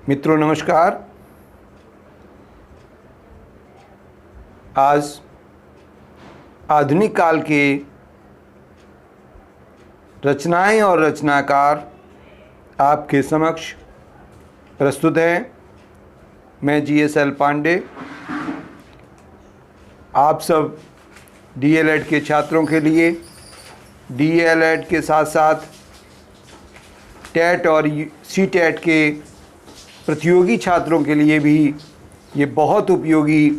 मित्रों नमस्कार। आज आधुनिक काल के रचनाएं और रचनाकार आपके समक्ष प्रस्तुत हैं। मैं GSL पांडे आप सब DLED के छात्रों के लिए DLED के साथ साथ TET और CTET के प्रतियोगी छात्रों के लिए भी ये बहुत उपयोगी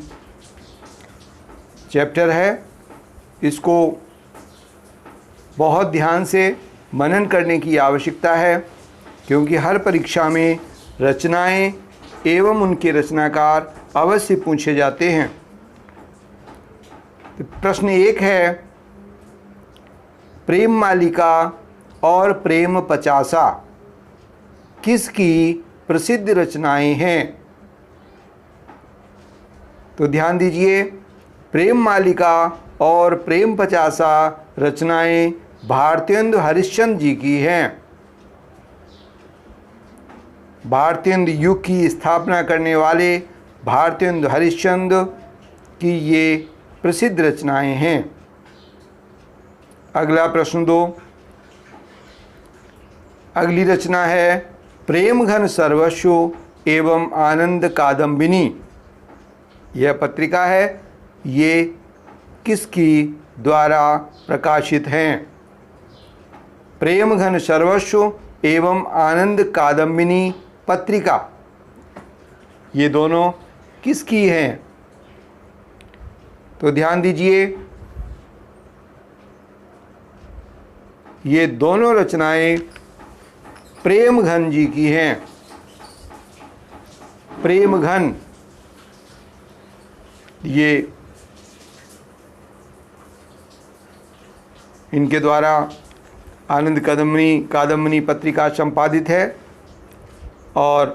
चैप्टर है। इसको बहुत ध्यान से मनन करने की आवश्यकता है, क्योंकि हर परीक्षा में रचनाएं एवं उनके रचनाकार अवश्य पूछे जाते हैं। प्रश्न एक है, प्रेम मालिका और प्रेम पचासा किसकी प्रसिद्ध रचनाएं हैं? तो ध्यान दीजिए, प्रेम मालिका और प्रेम पचासा रचनाएं भारतेंदु हरिश्चंद्र जी की हैं। भारतेंदु युग की स्थापना करने वाले भारतेंदु हरिश्चंद्र की ये प्रसिद्ध रचनाएं हैं। अगला प्रश्न 2। अगली रचना है प्रेम घन सर्वस्व एवं आनंद कादम्बिनी। यह पत्रिका है, ये किसकी द्वारा प्रकाशित हैं? प्रेम घन सर्वस्व एवं आनंद कादम्बिनी पत्रिका, ये दोनों किसकी हैं? तो ध्यान दीजिए, ये दोनों रचनाएं प्रेम घन जी की हैं। प्रेम घन ये इनके द्वारा आनंद कादम्बिनी पत्रिका संपादित है और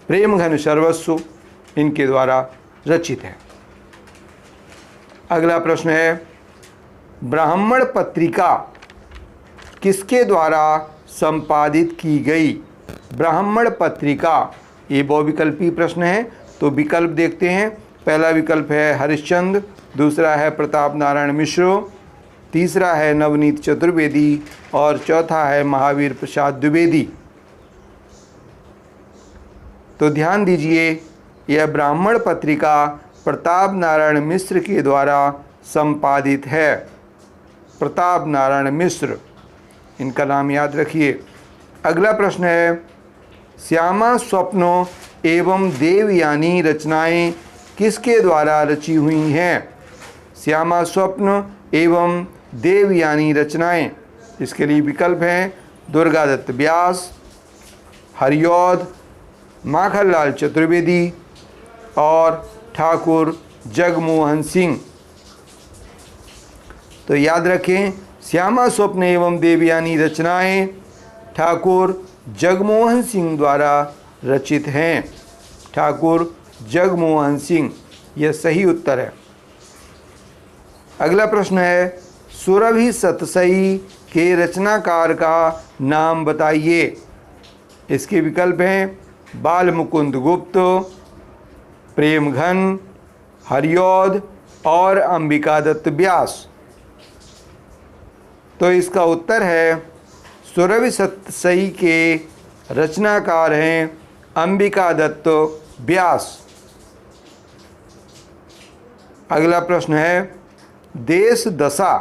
प्रेम घन सर्वस्व इनके द्वारा रचित है। अगला प्रश्न है, ब्राह्मण पत्रिका किसके द्वारा संपादित की गई? ब्राह्मण पत्रिका, ये बहुविकल्पी प्रश्न है, तो विकल्प देखते हैं। पहला विकल्प है हरिश्चंद्र, दूसरा है प्रताप नारायण मिश्र, तीसरा है नवनीत चतुर्वेदी और चौथा है महावीर प्रसाद द्विवेदी। तो ध्यान दीजिए, यह ब्राह्मण पत्रिका प्रताप नारायण मिश्र के द्वारा संपादित है। प्रताप नारायण मिश्र, इनका नाम याद रखिए। अगला प्रश्न है, श्यामा स्वप्नों एवं देवयानी रचनाएं किसके द्वारा रची हुई हैं? श्यामा स्वप्न एवं देवयानी रचनाएं, इसके लिए विकल्प हैं दुर्गादत्त व्यास, हरिऔध, माखनलाल चतुर्वेदी और ठाकुर जगमोहन सिंह। तो याद रखें, श्यामा स्वप्न एवं देवयानी रचनाएं ठाकुर जगमोहन सिंह द्वारा रचित हैं। ठाकुर जगमोहन सिंह, यह सही उत्तर है। अगला प्रश्न है, सुरभि सतसई के रचनाकार का नाम बताइए। इसके विकल्प हैं बाल मुकुंद गुप्त, प्रेम घन, हरिऔध और अंबिका दत्त व्यास। तो इसका उत्तर है सुरभि सतसई के रचनाकार हैं अंबिका दत्त व्यास। अगला प्रश्न है, देश दशा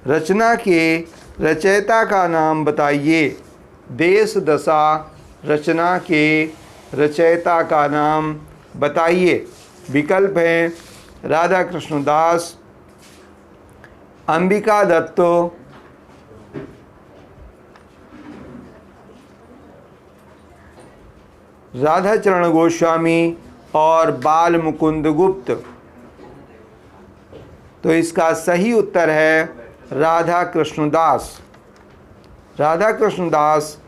रचना के रचयिता का नाम बताइए। देश दशा रचना के रचयिता का नाम बताइए। विकल्प हैं राधा कृष्ण दास, अंबिका दत्त, राधाचरण गोस्वामी और बाल मुकुंद गुप्त। तो इसका सही उत्तर है राधा कृष्ण दास। राधा कृष्ण दास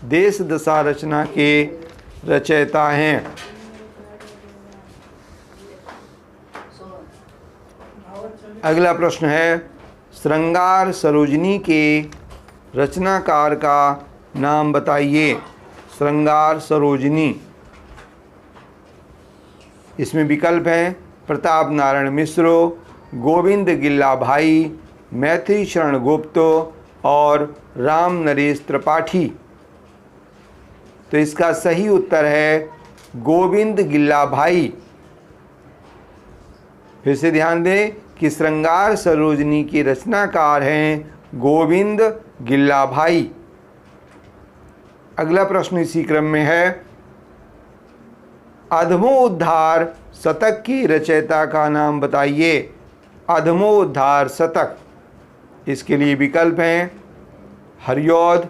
देश दशा रचना के रचयिता हैं। अगला प्रश्न है, श्रृंगार सरोजनी के रचनाकार का नाम बताइए। श्रृंगार सरोजिनी। इसमें विकल्प हैं प्रताप नारायण मिश्र, गोविंद गिल्ला भाई, मैथिली शरण गुप्त और राम नरेश त्रिपाठी। तो इसका सही उत्तर है गोविंद गिल्ला भाई। फिर से ध्यान दें कि श्रृंगार सरोजिनी के रचनाकार हैं गोविंद गिल्ला भाई। अगला प्रश्न इसी क्रम में है, अधमोद्धार शतक की रचयिता का नाम बताइए। अधमोद्धार शतक, इसके लिए विकल्प हैं हरिऔध,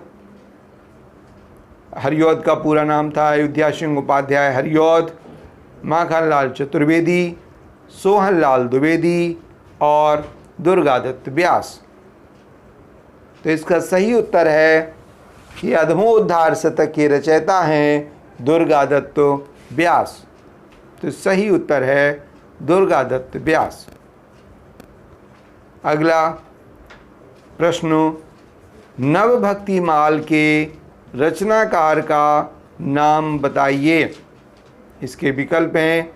हरिऔध का पूरा नाम था अयोध्या सिंह उपाध्याय हरिऔध, माखनलाल चतुर्वेदी, सोहनलाल द्विवेदी और दुर्गादत्त व्यास। तो इसका सही उत्तर है कि अधमोद्धार शतक के रचयिता हैं दुर्गादत्त व्यास। तो सही उत्तर है दुर्गादत्त व्यास। अगला प्रश्न, नवभक्तिमाल के रचनाकार का नाम बताइए। इसके विकल्प हैं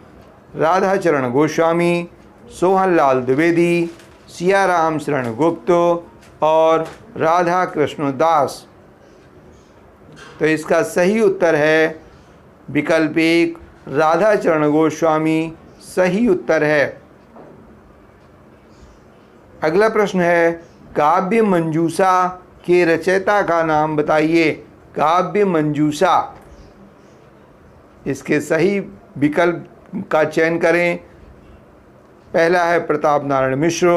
राधाचरण गोस्वामी, सोहनलाल द्विवेदी, सियाराम शरण गुप्त और राधा कृष्ण दास। तो इसका सही उत्तर है विकल्प 1 राधाचरण गोस्वामी सही उत्तर है। अगला प्रश्न है, काव्य मंजूषा के रचयिता का नाम बताइए। काव्य मंजूषा, इसके सही विकल्प का चयन करें। पहला है प्रताप नारायण मिश्र,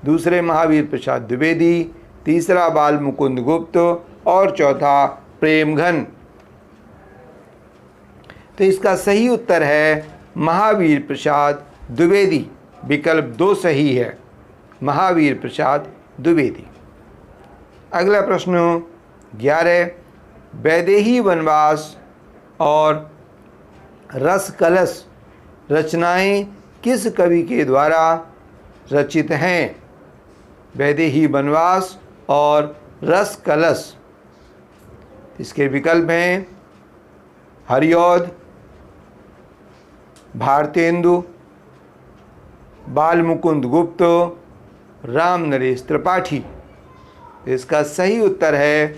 दूसरे महावीर प्रसाद द्विवेदी, तीसरा बाल मुकुंद गुप्त और चौथा प्रेमघन। तो इसका सही उत्तर है महावीर प्रसाद द्विवेदी। विकल्प 2 सही है, महावीर प्रसाद द्विवेदी। अगला प्रश्न 11, वैदेही वनवास और रस कलश रचनाएं किस कवि के द्वारा रचित हैं। वैदेही वनवास और रस कलश, इसके विकल्प हैं हरिऔध, भारतेंदु, बाल मुकुंद गुप्त, राम नरेश त्रिपाठी। इसका सही उत्तर है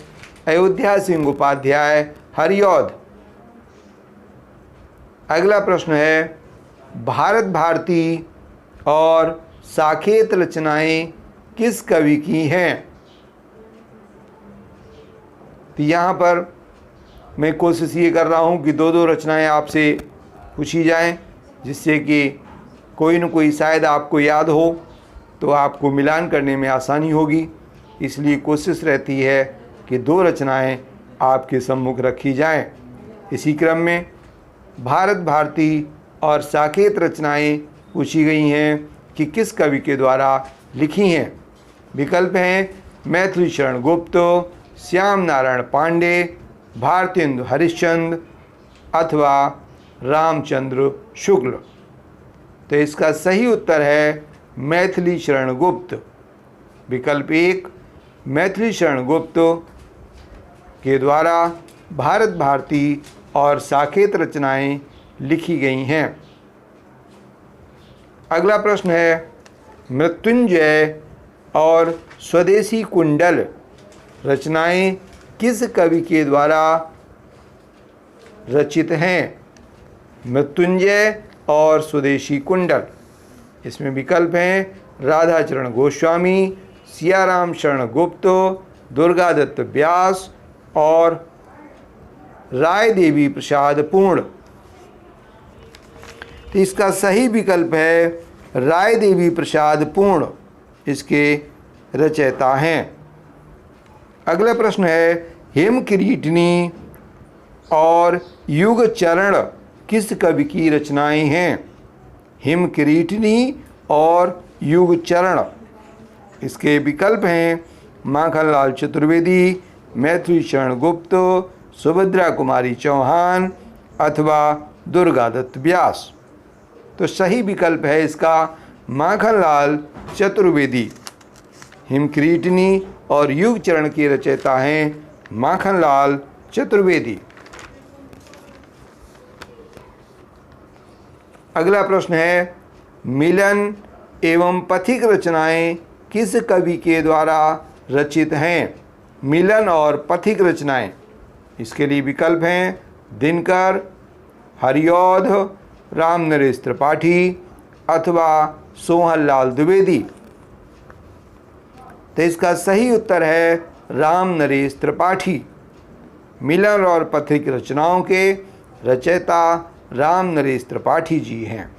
अयोध्या सिंह उपाध्याय हरिऔध। अगला प्रश्न है, भारत भारती और साकेत रचनाएं किस कवि की हैं। तो यहाँ पर मैं कोशिश ये कर रहा हूँ कि 2-2 रचनाएं आपसे पूछी जाएं, जिससे कि कोई न कोई शायद आपको याद हो तो आपको मिलान करने में आसानी होगी। इसलिए कोशिश रहती है कि 2 रचनाएं आपके सम्मुख रखी जाएं। इसी क्रम में भारत भारती और साकेत रचनाएं पूछी गई हैं कि किस कवि के द्वारा लिखी हैं। विकल्प हैं मैथिली शरण गुप्त, श्याम नारायण पांडे, भारतेंदु हरिश्चंद्र अथवा रामचंद्र शुक्ल। तो इसका सही उत्तर है मैथिली शरण गुप्त। विकल्प 1 मैथिली शरण गुप्त के द्वारा भारत भारती और साकेत रचनाएं लिखी गई हैं। अगला प्रश्न है, मृत्युंजय और स्वदेशी कुंडल रचनाएं किस कवि के द्वारा रचित हैं। मृत्युंजय और स्वदेशी कुंडल, इसमें विकल्प हैं राधाचरण गोस्वामी, सियाराम शरण गुप्त, दुर्गादत्त व्यास और राय देवी प्रसाद पूर्ण। तो इसका सही विकल्प है राय देवी प्रसाद पूर्ण, इसके रचयिता हैं। अगला प्रश्न है, हेम किरीटिनी और युग चरण किस कवि की रचनाएं हैं। हेम किरीटिनी और युग चरण, इसके विकल्प हैं माखनलाल चतुर्वेदी, मैथिली शरण गुप्त, सुभद्रा कुमारी चौहान अथवा दुर्गादत्त व्यास। तो सही विकल्प है इसका माखनलाल चतुर्वेदी। हिमकिरीटिनी और युग चरण के रचयिता हैं माखनलाल चतुर्वेदी। अगला प्रश्न है, मिलन एवं पथिक रचनाएं किस कवि के द्वारा रचित हैं? मिलन और पथिक रचनाएं, इसके लिए विकल्प हैं दिनकर, हरिऔध, रामनरेश त्रिपाठी अथवा सोहनलाल द्विवेदी। तो इसका सही उत्तर है रामनरेश त्रिपाठी। मिलन और पथिक रचनाओं के रचयिता रामनरेश त्रिपाठी जी हैं।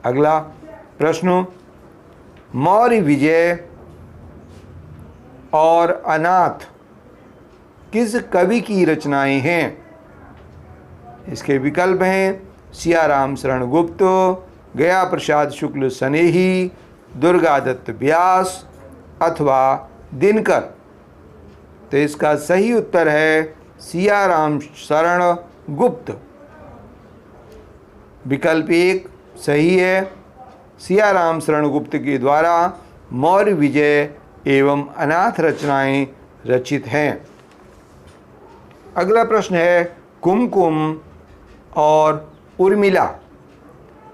अगला प्रश्न, मौर्य विजय और अनाथ किस कवि की रचनाएं हैं? इसके विकल्प हैं सियाराम शरण गुप्त, गया प्रसाद शुक्ल स्नेही, दुर्गादत्त व्यास अथवा दिनकर। तो इसका सही उत्तर है सियाराम शरण गुप्त। विकल्प 1 सही है। सियाराम शरण गुप्त के द्वारा मौर्य विजय एवं अनाथ रचनाएं रचित हैं। अगला प्रश्न है, कुमकुम और उर्मिला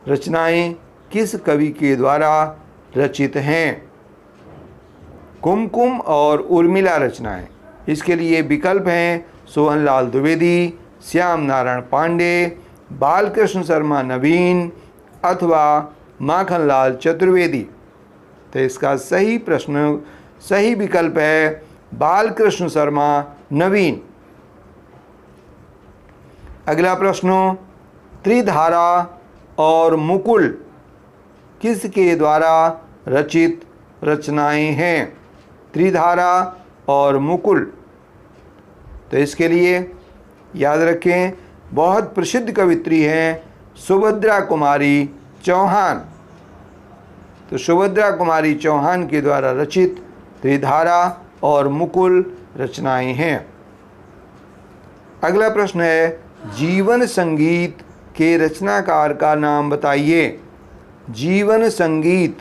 रचनाएं किस कवि के द्वारा रचित हैं? कुमकुम और उर्मिला रचनाएं, इसके लिए विकल्प हैं सोहनलाल द्विवेदी, श्याम नारायण पांडे, बालकृष्ण शर्मा नवीन अथवा माखनलाल चतुर्वेदी। तो इसका सही विकल्प है बालकृष्ण शर्मा नवीन। अगला प्रश्न, त्रिधारा और मुकुल किसके द्वारा रचित रचनाएं हैं? त्रिधारा और मुकुल, तो इसके लिए याद रखें बहुत प्रसिद्ध कवित्री हैं सुभद्रा कुमारी चौहान। तो सुभद्रा कुमारी चौहान के द्वारा रचित त्रिधारा और मुकुल रचनाएं हैं। अगला प्रश्न है, जीवन संगीत के रचनाकार का नाम बताइए। जीवन संगीत,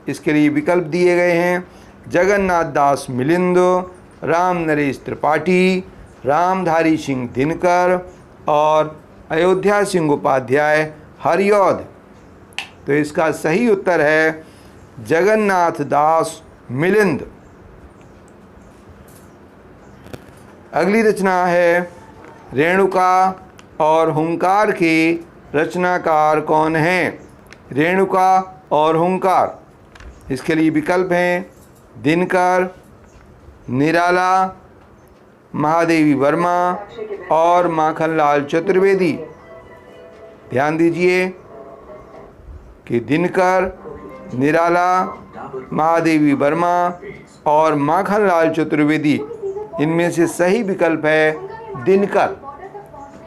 इसके लिए विकल्प दिए गए हैं जगन्नाथ दास मिलिंद, रामनरेश त्रिपाठी, रामधारी सिंह दिनकर और अयोध्या सिंह उपाध्याय हरिऔध। तो इसका सही उत्तर है जगन्नाथ दास मिलिंद। अगली रचना है, रेणुका और हुंकार के रचनाकार कौन हैं? रेणुका और हुंकार, इसके लिए विकल्प हैं दिनकर, निराला, महादेवी वर्मा और माखनलाल चतुर्वेदी। ध्यान दीजिए कि दिनकर, निराला, महादेवी वर्मा और माखनलाल चतुर्वेदी, इनमें से सही विकल्प है दिनकर।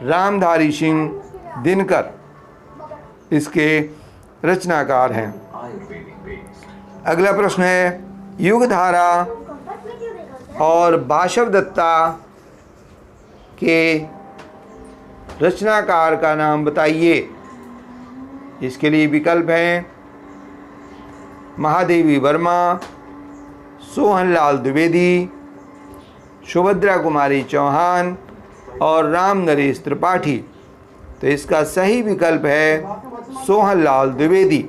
रामधारी सिंह दिनकर इसके रचनाकार हैं। अगला प्रश्न है, युगधारा और बाशवदत्ता के रचनाकार का नाम बताइए। इसके लिए विकल्प हैं महादेवी वर्मा, सोहनलाल द्विवेदी, सुभद्रा कुमारी चौहान और रामनरेश त्रिपाठी। तो इसका सही विकल्प है सोहनलाल द्विवेदी।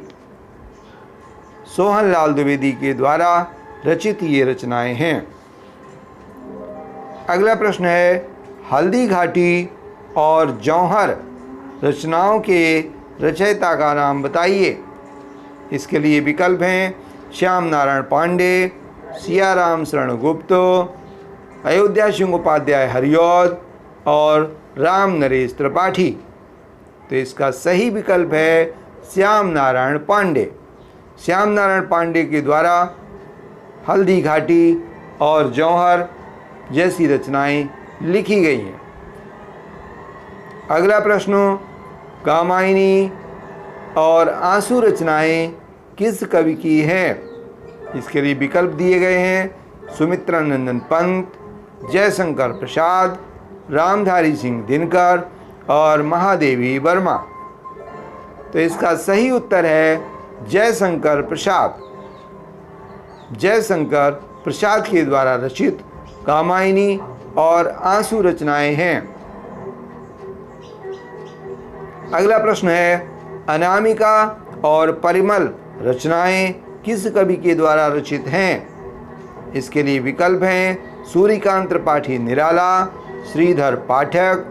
सोहनलाल द्विवेदी के द्वारा रचित ये रचनाएं हैं। अगला प्रश्न है, हल्दी घाटी और जौहर रचनाओं के रचयिता का नाम बताइए। इसके लिए विकल्प हैं श्याम नारायण पांडे, सियाराम शरण गुप्त, अयोध्या सिंह उपाध्याय हरिऔध और रामनरेश त्रिपाठी। तो इसका सही विकल्प है श्याम नारायण पांडे। श्याम नारायण पांडे के द्वारा हल्दी घाटी और जौहर जैसी रचनाएं लिखी गई हैं। अगला प्रश्न, कामायनी और आंसू रचनाएं किस कवि की हैं? इसके लिए विकल्प दिए गए हैं सुमित्रा नंदन पंत, जयशंकर प्रसाद, रामधारी सिंह दिनकर और महादेवी वर्मा। तो इसका सही उत्तर है जयशंकर प्रसाद। जयशंकर प्रसाद के द्वारा रचित कामायनी और आंसू रचनाएं हैं। अगला प्रश्न है, अनामिका और परिमल रचनाएं किस कवि के द्वारा रचित हैं? इसके लिए विकल्प हैं सूर्यकांत त्रिपाठी निराला, श्रीधर पाठक,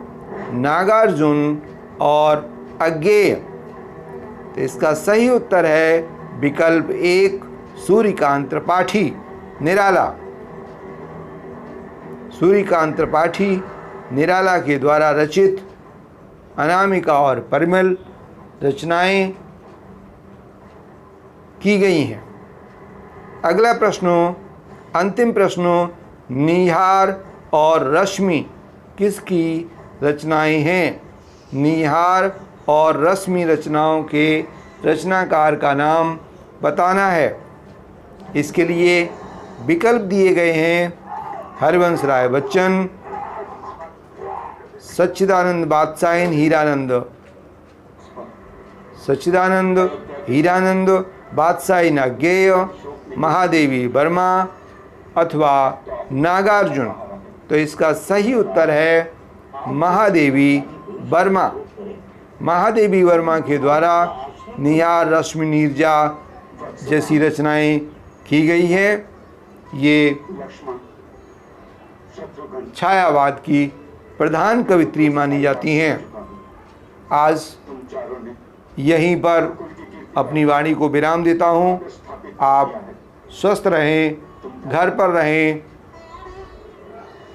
नागार्जुन और अज्ञेय। तो इसका सही उत्तर है विकल्प 1 सूर्यकांत त्रिपाठी निराला। सूर्यकांत त्रिपाठी निराला के द्वारा रचित अनामिका और परिमल रचनाएं की गई हैं। अगला प्रश्न, अंतिम प्रश्न, निहार और रश्मि किसकी रचनाएं हैं? निहार और रश्मि रचनाओं के रचनाकार का नाम बताना है। इसके लिए विकल्प दिए गए हैं हरिवंश राय बच्चन, सच्चिदानंद बादशाहन हीरानंद, सच्चिदानंद हीरानंद बादशाहन अज्ञेय, महादेवी वर्मा अथवा नागार्जुन। तो इसका सही उत्तर है महादेवी वर्मा। महादेवी वर्मा के द्वारा निहार, रश्मि, नीरजा जैसी रचनाएं की गई है। ये छायावाद की प्रधान कवित्री मानी जाती हैं। आज यहीं पर अपनी वाणी को विराम देता हूँ। आप स्वस्थ रहें, घर पर रहें।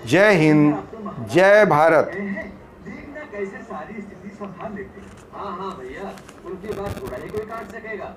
जय हिंद, जय भारत। देखना कैसे सारी स्थिति संभाल लेते हैं। हाँ भैया, उनकी बात थोड़ा ही कोई काट सकेगा।